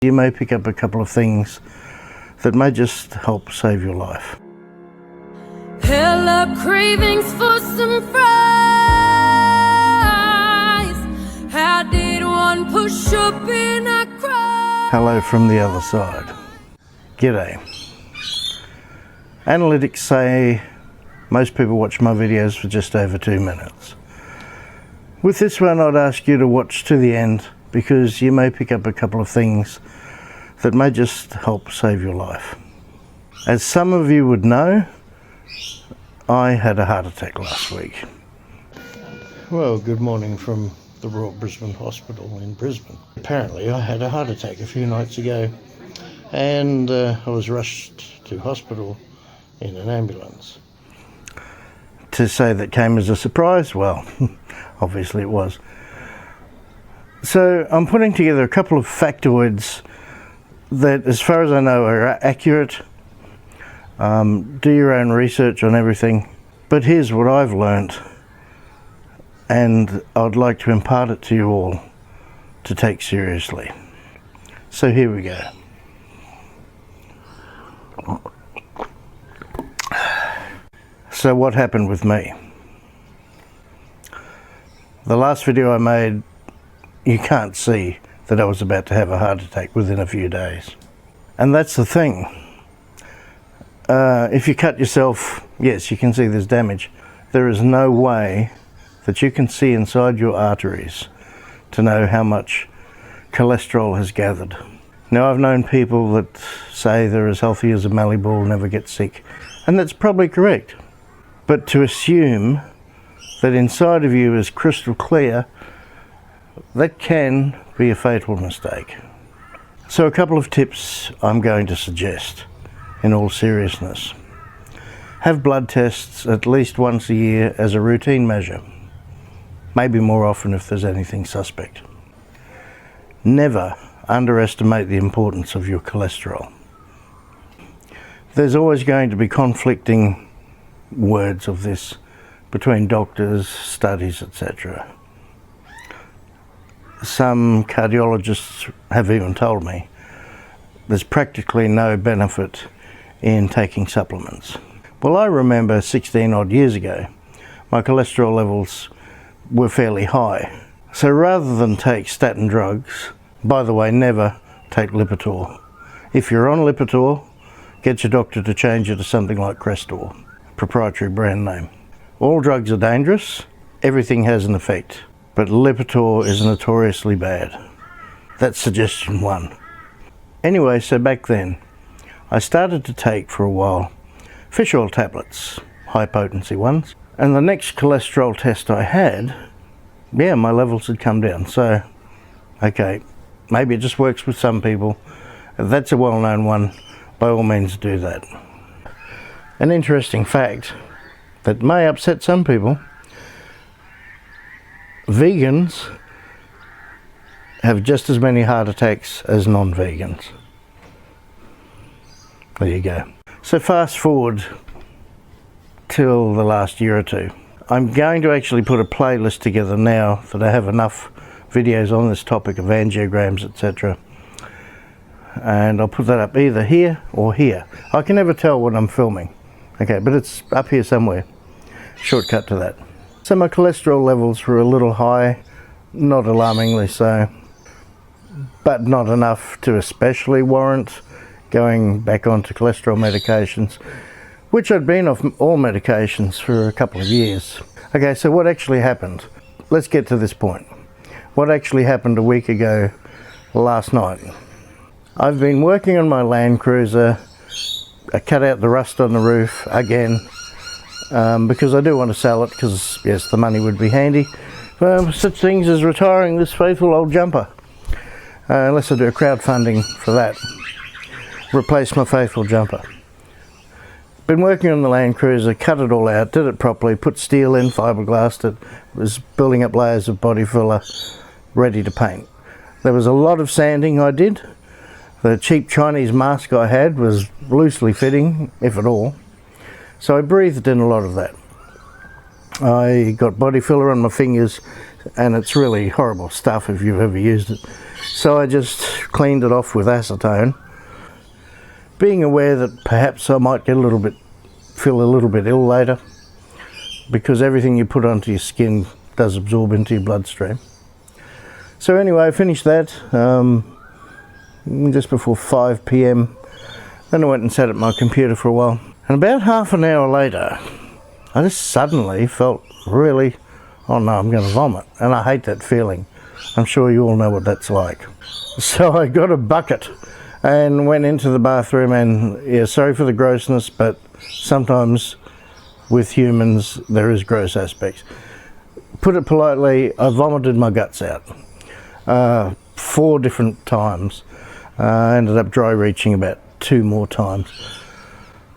You may pick up a couple of things that may just help save your life. Hella cravings for some fries. How did one push up in a crowd? Hello from the other side. G'day. Analytics say most people watch my videos for just over 2 minutes. With this one, I'd ask you to watch to the end because you may pick up a couple of things that may just help save your life. As some of you would know, I had a heart attack last week. Well, good morning from the Royal Brisbane Hospital in Brisbane. Apparently I had a heart attack a few nights ago and I was rushed to hospital in an ambulance. To say that came as a surprise, well, obviously it was. So I'm putting together a couple of factoids that, as far as I know, are accurate. Do your own research on everything. But here's what I've learnt, and I'd like to impart it to you all to take seriously. So here we go. So what happened with me? The last video I made, you can't see that I was about to have a heart attack within a few days. And that's the thing. If you cut yourself, yes, you can see there's damage. There is no way that you can see inside your arteries to know how much cholesterol has gathered. Now, I've known people that say they're as healthy as a mallee ball, never get sick, and that's probably correct. But to assume that inside of you is crystal clear, that can be a fatal mistake. So a couple of tips I'm going to suggest in all seriousness. Have blood tests at least once a year as a routine measure. Maybe more often if there's anything suspect. Never underestimate the importance of your cholesterol. There's always going to be conflicting words of this between doctors, studies, etc. Some cardiologists have even told me there's practically no benefit in taking supplements. Well, I remember 16 odd years ago, my cholesterol levels were fairly high. So rather than take statin drugs, by the way, never take Lipitor. If you're on Lipitor, get your doctor to change it to something like Crestor, proprietary brand name. All drugs are dangerous, everything has an effect, but Lipitor is notoriously bad. That's suggestion one. Anyway, so back then, I started to take for a while fish oil tablets, high potency ones, and the next cholesterol test I had, yeah, my levels had come down. So, okay, maybe it just works with some people. If that's a well-known one, by all means do that. An interesting fact that may upset some people: vegans have just as many heart attacks as non-vegans. There you go. So fast forward till the last year or two. I'm going to actually put a playlist together now that I have enough videos on this topic of angiograms, etc. And I'll put that up either here or here. I can never tell when I'm filming. Okay, but it's up here somewhere. Shortcut to that. So my cholesterol levels were a little high, not alarmingly so, but not enough to especially warrant going back onto cholesterol medications, which I'd been off all medications for a couple of years. Okay, so what actually happened? Let's get to this point. What actually happened a week ago last night? I've been working on my Land Cruiser. I cut out the rust on the roof again because I do want to sell it because, yes, the money would be handy. Such things as retiring this faithful old jumper. Unless I do a crowdfunding for that. Replace my faithful jumper. Been working on the Land Cruiser, cut it all out, did it properly, put steel in, fiberglassed it, was building up layers of body filler, ready to paint. There was a lot of sanding I did. The cheap Chinese mask I had was loosely fitting, if at all. So I breathed in a lot of that. I got body filler on my fingers, and it's really horrible stuff if you've ever used it. So I just cleaned it off with acetone, being aware that perhaps I might feel a little bit ill later, because everything you put onto your skin does absorb into your bloodstream. So anyway, I finished that just before 5 p.m. Then I went and sat at my computer for a while. And about half an hour later, I just suddenly felt really, oh no, I'm going to vomit. And I hate that feeling. I'm sure you all know what that's like. So I got a bucket and went into the bathroom, and yeah, sorry for the grossness, but sometimes with humans there is gross aspects. Put it politely, I vomited my guts out 4 different times. I ended up dry reaching about 2 more times.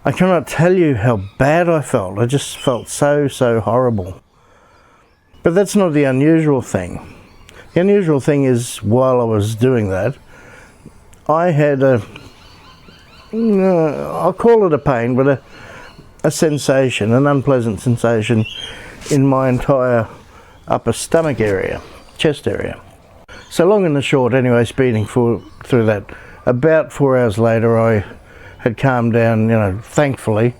I cannot tell you how bad I felt. I just felt so horrible. But that's not the unusual thing. The unusual thing is, while I was doing that, I had I'll call it a pain, but a sensation, an unpleasant sensation in my entire upper stomach area, chest area. So long and the short, anyway, speeding through that, about 4 hours later I had calmed down, thankfully.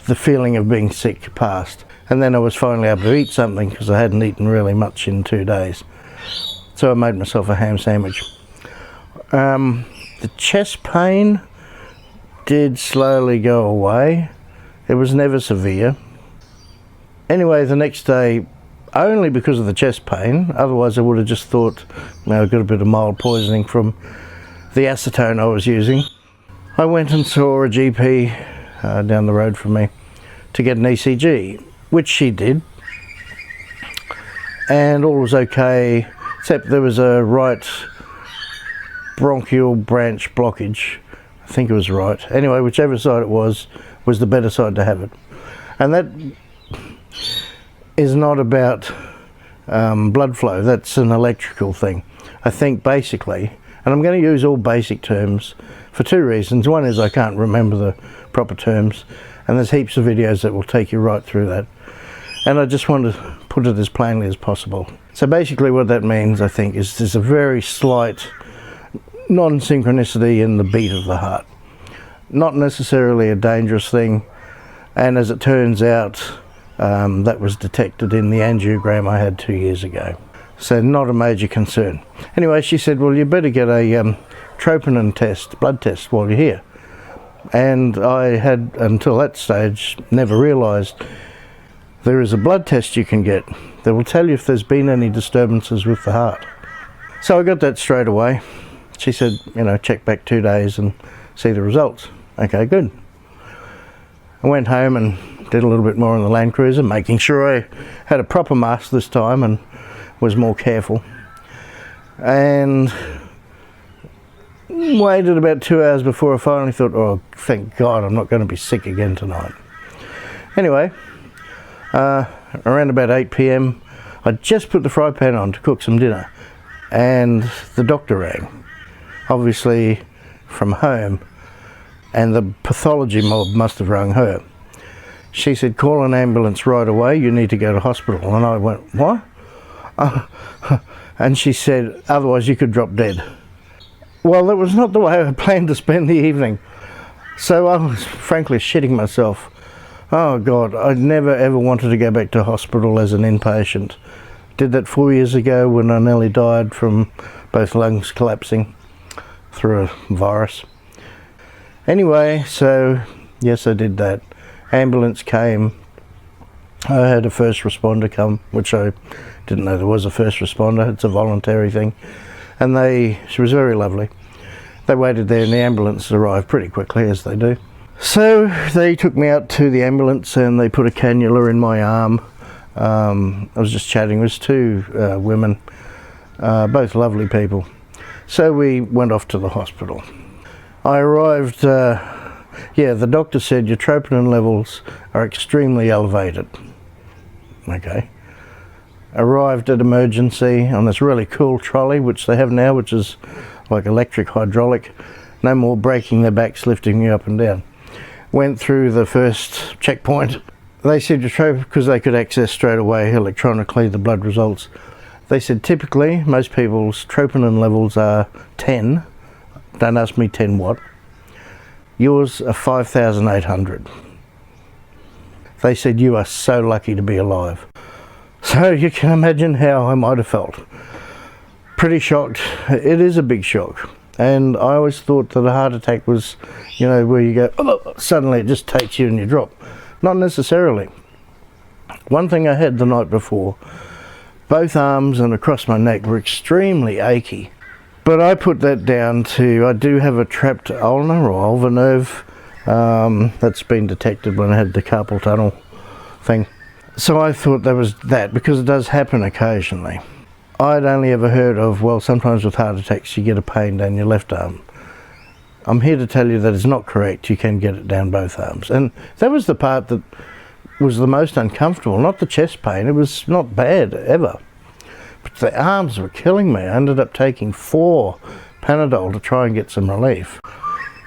The feeling of being sick passed. And then I was finally able to eat something, because I hadn't eaten really much in 2 days. So I made myself a ham sandwich. The chest pain did slowly go away. It was never severe. Anyway, the next day, only because of the chest pain, otherwise I would have just thought, I got a bit of mild poisoning from the acetone I was using. I went and saw a GP down the road from me to get an ECG, which she did, and all was okay, except there was a right bronchial branch blockage. I think it was right. Anyway, whichever side it was the better side to have it. And that is not about blood flow, that's an electrical thing. I think basically, and I'm going to use all basic terms for 2 reasons. One is I can't remember the proper terms, and there's heaps of videos that will take you right through that. And I just want to put it as plainly as possible. So basically what that means, I think, is there's a very slight non-synchronicity in the beat of the heart. Not necessarily a dangerous thing, and as it turns out, that was detected in the angiogram I had 2 years ago. So not a major concern. Anyway, she said, well, you better get a troponin test, blood test, while you're here. And I had, until that stage, never realised there is a blood test you can get that will tell you if there's been any disturbances with the heart. So I got that straight away. She said, check back 2 days and see the results. Okay, good. I went home and did a little bit more on the Land Cruiser, making sure I had a proper mask this time and was more careful. And waited about 2 hours before I finally thought, oh, thank God I'm not going to be sick again tonight. Anyway, around about 8 p.m, I just put the fry pan on to cook some dinner, and the doctor rang, obviously from home, and the pathology mob must have rung her. She said, call an ambulance right away, you need to go to hospital. And I went, what? And she said, otherwise you could drop dead. Well, that was not the way I planned to spend the evening. So I was frankly shitting myself. Oh God, I'd never ever wanted to go back to hospital as an inpatient. Did that 4 years ago when I nearly died from both lungs collapsing through a virus. Anyway, so yes, I did that. Ambulance came. I had a first responder come, which I didn't know there was a first responder. It's a voluntary thing. And she was very lovely. They waited there and the ambulance arrived pretty quickly, as they do. So they took me out to the ambulance and they put a cannula in my arm. I was just chatting with 2 women, both lovely people. So we went off to the hospital. I arrived, the doctor said your troponin levels are extremely elevated. Okay. Arrived at emergency on this really cool trolley, which they have now, which is like electric hydraulic. No more breaking their backs, lifting you up and down. Went through the first checkpoint. They said because they could access straight away electronically the blood results. They said typically most people's troponin levels are 10. Don't ask me 10 what. Yours are 5,800. They said you are so lucky to be alive. So you can imagine how I might have felt. Pretty shocked. It is a big shock. And I always thought that a heart attack was, you know, where you go, oh, suddenly it just takes you and you drop. Not necessarily. One thing I had the night before, both arms and across my neck were extremely achy. But I put that down to, I do have a trapped ulnar or ulvar nerve that's been detected when I had the carpal tunnel thing. So I thought that was that, because it does happen occasionally. I'd only ever heard of, well, sometimes with heart attacks you get a pain down your left arm. I'm here to tell you that it's not correct. You can get it down both arms. And that was the part that was the most uncomfortable, not the chest pain. It was not bad ever. But the arms were killing me. I ended up taking 4 Panadol to try and get some relief.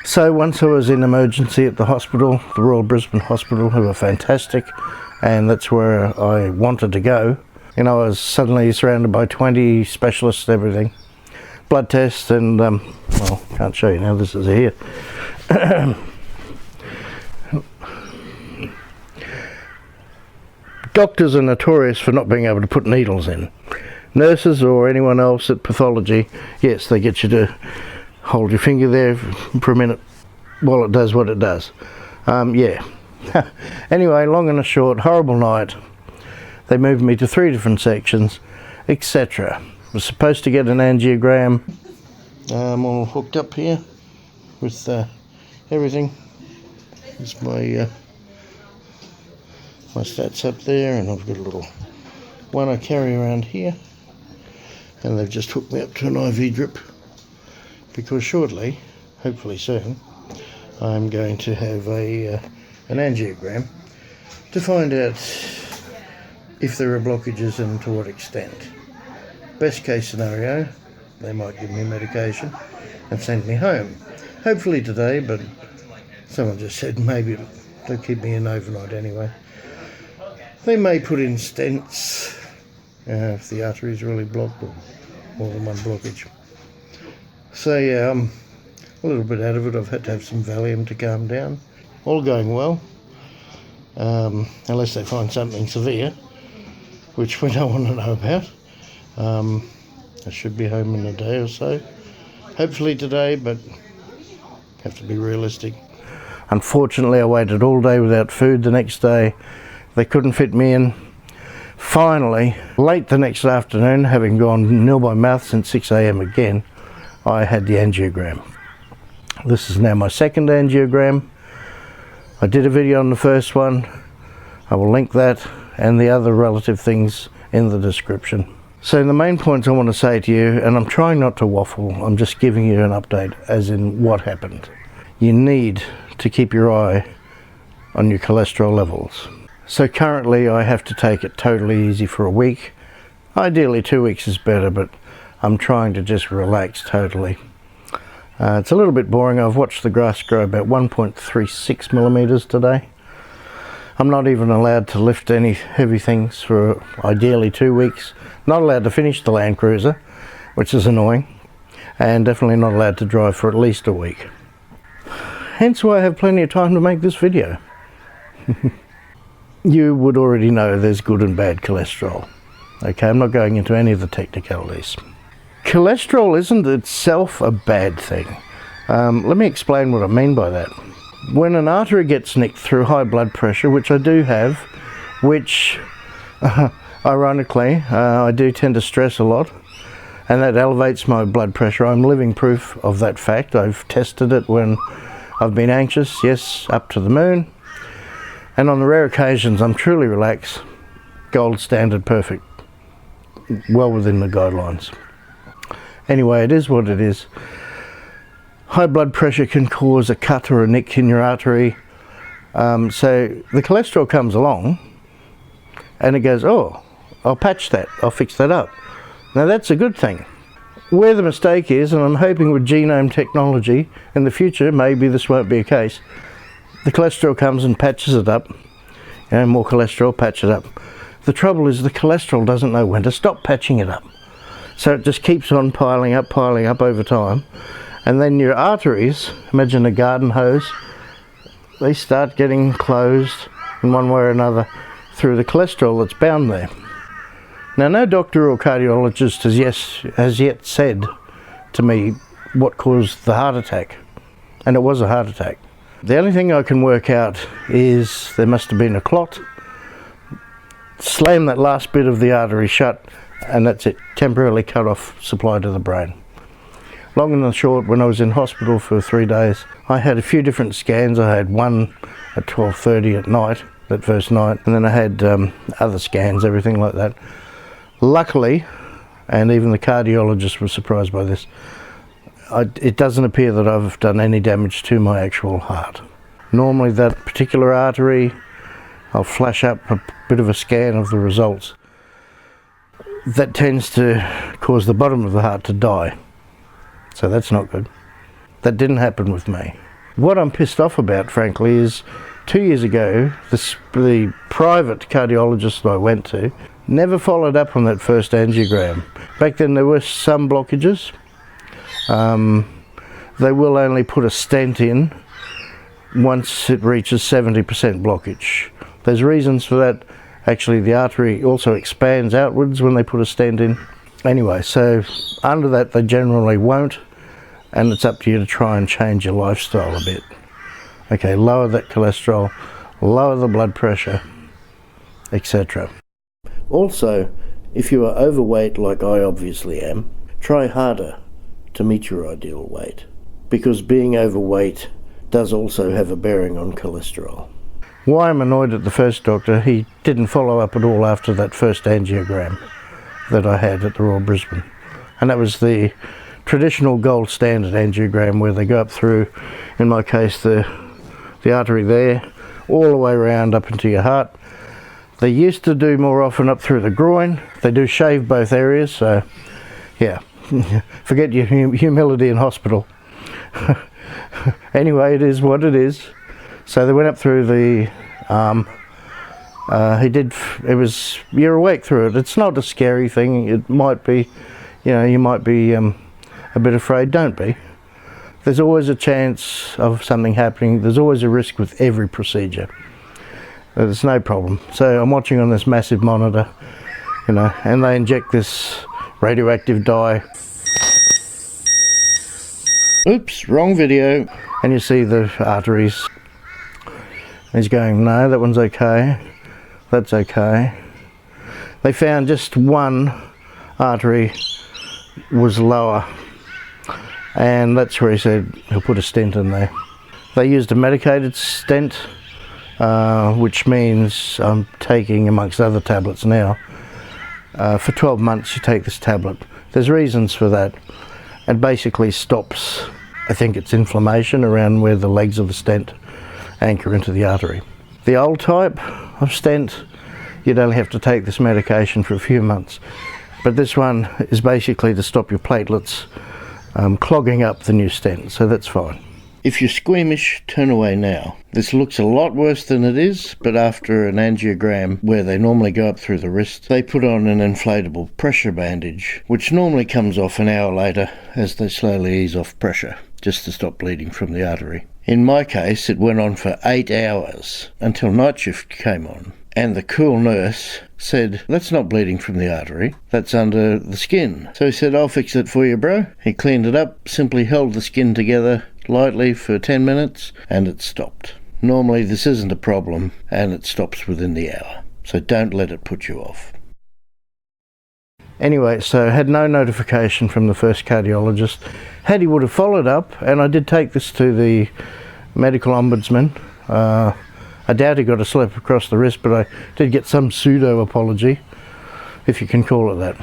So once I was in emergency at the hospital, the Royal Brisbane Hospital, who were fantastic, and that's where I wanted to go. You know, I was suddenly surrounded by 20 specialists and everything. Blood tests and, well, can't show you now, this is here. Doctors are notorious for not being able to put needles in. Nurses or anyone else at pathology, yes, they get you to hold your finger there for a minute while it does what it does. Yeah. Anyway, long and short, horrible night. They moved me to 3 different sections, etc. Was supposed to get an angiogram. I'm all hooked up here with everything. There's my stats up there, and I've got a little one I carry around here. And they've just hooked me up to an IV drip, because shortly, hopefully soon, I'm going to have an angiogram to find out if there are blockages and to what extent. Best case scenario, they might give me medication and send me home. Hopefully today, but someone just said maybe they'll keep me in overnight anyway. They may put in stents if the artery is really blocked, or more than one blockage. So yeah, I'm a little bit out of it. I've had to have some Valium to calm down. All going well, unless they find something severe, which we don't want to know about. I should be home in a day or so. Hopefully today, but have to be realistic. Unfortunately, I waited all day without food the next day. They couldn't fit me in. Finally, late the next afternoon, having gone nil by mouth since 6 a.m. again, I had the angiogram. This is now my second angiogram. I did a video on the first one. I will link that and the other relative things in the description. So the main points I want to say to you, and I'm trying not to waffle, I'm just giving you an update as in what happened. You need to keep your eye on your cholesterol levels. So currently I have to take it totally easy for a week. Ideally 2 weeks is better, but I'm trying to just relax totally. It's a little bit boring. I've watched the grass grow about 1.36 millimeters today. I'm not even allowed to lift any heavy things for ideally 2 weeks. Not allowed to finish the Land Cruiser, which is annoying, and definitely not allowed to drive for at least a week. Hence why I have plenty of time to make this video. You would already know there's good and bad cholesterol. Okay, I'm not going into any of the technicalities. Cholesterol isn't itself a bad thing. Let me explain what I mean by that. When an artery gets nicked through high blood pressure, which I do have, which ironically I do tend to stress a lot, and that elevates my blood pressure. I'm living proof of that fact. I've tested it when I've been anxious, yes, up to the moon. And on the rare occasions I'm truly relaxed, gold standard, perfect, well within the guidelines. Anyway, it is what it is. High blood pressure can cause a cut or a nick in your artery. So the cholesterol comes along and it goes, oh, I'll patch that, I'll fix that up. Now that's a good thing. Where the mistake is, and I'm hoping with genome technology in the future, maybe this won't be a case, the cholesterol comes and patches it up, more cholesterol, patch it up. The trouble is the cholesterol doesn't know when to stop patching it up. So it just keeps on piling up over time. And then your arteries, imagine a garden hose, they start getting closed in one way or another through the cholesterol that's bound there. Now, no doctor or cardiologist has yet said to me what caused the heart attack, and it was a heart attack. The only thing I can work out is there must have been a clot, slam that last bit of the artery shut, and that's it, temporarily cut off supply to the brain. Long and the short, when I was in hospital for 3 days, I had a few different scans. I had one at 12:30 at night, that first night, and then I had other scans, everything like that. Luckily, and even the cardiologist was surprised by this, it doesn't appear that I've done any damage to my actual heart. Normally that particular artery, I'll flash up a bit of a scan of the results. That tends to cause the bottom of the heart to die. So that's not good. That didn't happen with me. What I'm pissed off about, frankly, is 2 years ago, the private cardiologist I went to never followed up on that first angiogram. Back then there were some blockages. They will only put a stent in once it reaches 70% blockage. There's reasons for that. Actually, the artery also expands outwards when they put a stent in. Anyway, so under that they generally won't, and it's up to you to try and change your lifestyle a bit. Okay, lower that cholesterol, lower the blood pressure, etc. Also, if you are overweight like I obviously am, try harder to meet your ideal weight, because being overweight does also have a bearing on cholesterol. Why I'm annoyed at the first doctor, he didn't follow up at all after that first angiogram that I had at the Royal Brisbane. And that was the traditional gold standard angiogram, where they go up through, in my case, the artery there, all the way around up into your heart. They used to do more often up through the groin. They do shave both areas, so yeah, forget your humility in hospital. Anyway, it is what it is. So they went up through the arm. You're awake through it. It's not a scary thing. It might be, you might be a bit afraid. Don't be. There's always a chance of something happening. There's always a risk with every procedure. There's no problem. So I'm watching on this massive monitor, and they inject this radioactive dye. Oops, wrong video. And you see the arteries. He's going, no, that one's okay. That's okay. They found just one artery was lower, and that's where he said he'll put a stent in there. They used a medicated stent, which means I'm taking, amongst other tablets now, for 12 months you take this tablet. There's reasons for that. It basically stops, I think it's inflammation around where the legs of the stent anchor into the artery. The old type of stent, you'd only have to take this medication for a few months, but this one is basically to stop your platelets clogging up the new stent, so that's fine. If you're squeamish, turn away now. This looks a lot worse than it is, but after an angiogram, where they normally go up through the wrist, they put on an inflatable pressure bandage, which normally comes off an hour later as they slowly ease off pressure, just to stop bleeding from the artery. In my case, it went on for 8 hours, until night shift came on, and the cool nurse said, that's not bleeding from the artery, that's under the skin. So he said, I'll fix it for you, bro. He cleaned it up, simply held the skin together lightly for 10 minutes, and it stopped. Normally this isn't a problem, and it stops within the hour, so don't let it put you off. Anyway, so I had no notification from the first cardiologist. Had he would have followed up, and I did take this to the medical ombudsman. I doubt he got a slap across the wrist, but I did get some pseudo apology, if you can call it that.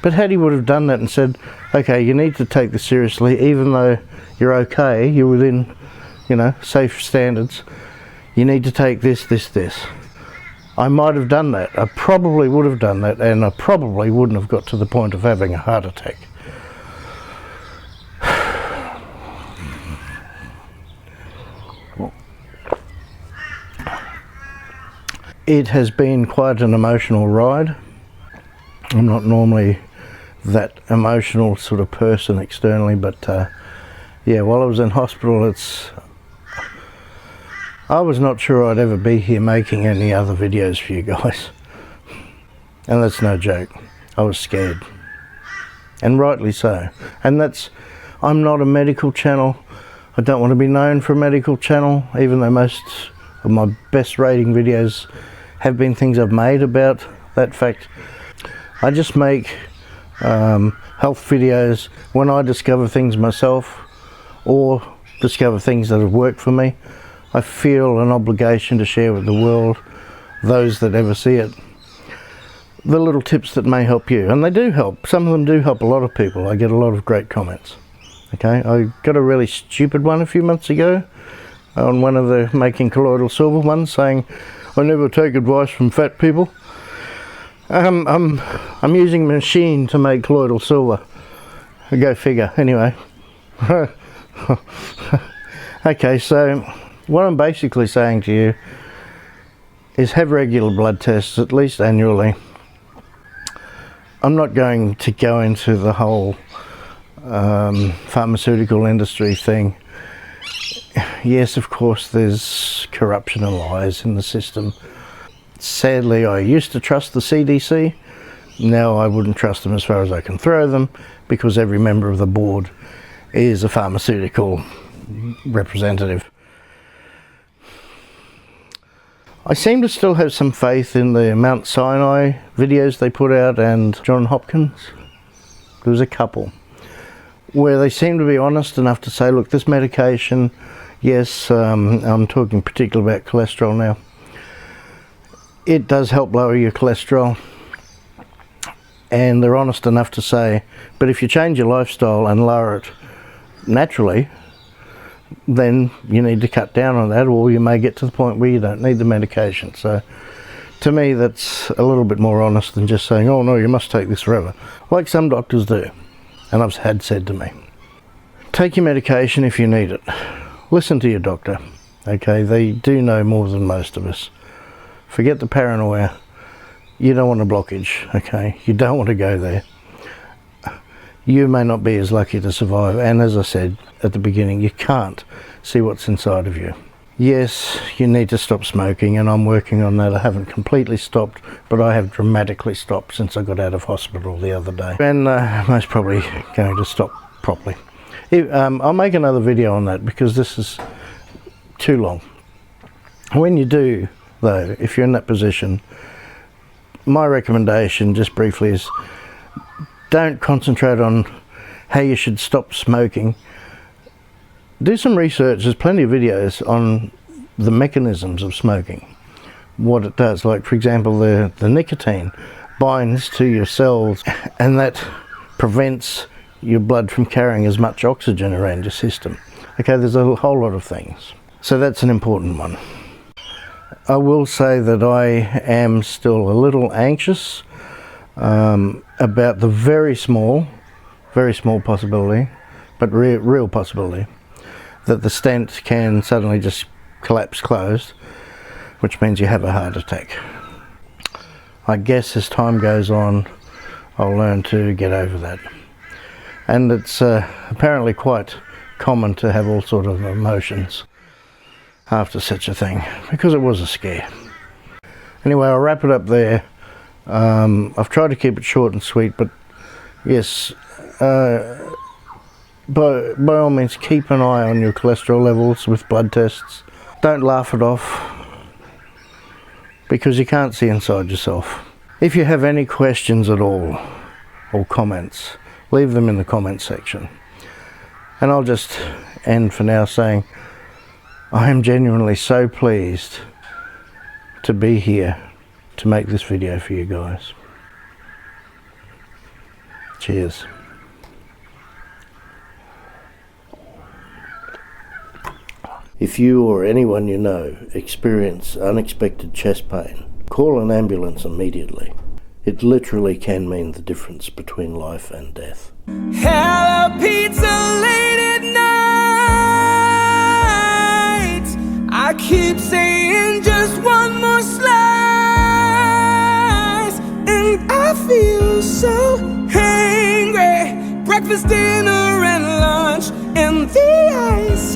But had he would have done that and said, okay, you need to take this seriously, even though you're okay, you're within, safe standards, you need to take this, I might have done that. I probably would have done that, and I probably wouldn't have got to the point of having a heart attack. It has been quite an emotional ride. I'm not normally that emotional sort of person externally, but yeah, while I was in hospital, I was not sure I'd ever be here making any other videos for you guys. And that's no joke. I was scared. And rightly so. And I'm not a medical channel. I don't want to be known for a medical channel, even though most of my best rating videos have been things I've made about that fact. I just make health videos when I discover things myself or discover things that have worked for me. I feel an obligation to share with the world, those that ever see it, the little tips that may help you. And they do help. Some of them do help a lot of people. I get a lot of great comments. Okay, I got a really stupid one a few months ago on one of the making colloidal silver ones saying, I never take advice from fat people. I'm using a machine to make colloidal silver. Go figure. Anyway. Okay, so what I'm basically saying to you is have regular blood tests, at least annually. I'm not going to go into the whole pharmaceutical industry thing. Yes, of course, there's corruption and lies in the system. Sadly, I used to trust the CDC. Now I wouldn't trust them as far as I can throw them, because every member of the board is a pharmaceutical representative. I seem to still have some faith in the Mount Sinai videos they put out and John Hopkins. There was a couple where they seem to be honest enough to say, look, this medication, yes, I'm talking particularly about cholesterol now, it does help lower your cholesterol, and they're honest enough to say, but if you change your lifestyle and lower it naturally, then you need to cut down on that, or you may get to the point where you don't need the medication. So to me, that's a little bit more honest than just saying, oh no, you must take this forever, like some doctors do. And I've had said to me, take your medication if you need it. Listen to your doctor. Okay, they do know more than most of us. Forget the paranoia. You don't want a blockage, okay? You don't want to go there. You may not be as lucky to survive, and as I said at the beginning, you can't see what's inside of you. Yes, you need to stop smoking, and I'm working on that. I haven't completely stopped, but I have dramatically stopped since I got out of hospital the other day. And most probably going to stop properly. I'll make another video on that because this is too long. When you do, though, if you're in that position, my recommendation, just briefly, is don't concentrate on how you should stop smoking. Do some research. There's plenty of videos on the mechanisms of smoking, what it does. Like, for example, the nicotine binds to your cells, and that prevents your blood from carrying as much oxygen around your system. Okay, there's a whole lot of things. So that's an important one. I will say that I am still a little anxious about the very small possibility, but real possibility, that the stent can suddenly just collapse closed, which means you have a heart attack. I guess as time goes on, I'll learn to get over that. And it's apparently quite common to have all sort of emotions after such a thing, because it was a scare. Anyway, I'll wrap it up there. I've tried to keep it short and sweet, but yes, by all means, keep an eye on your cholesterol levels with blood tests. Don't laugh it off, because you can't see inside yourself. If you have any questions at all, or comments, leave them in the comment section. And I'll just end for now saying, I am genuinely so pleased to be here to make this video for you guys. Cheers. If you or anyone you know experience unexpected chest pain, call an ambulance immediately. It literally can mean the difference between life and death. Hello, pizza late at night. I keep saying just one more slide. so hangry. Breakfast, dinner, and lunch in the ice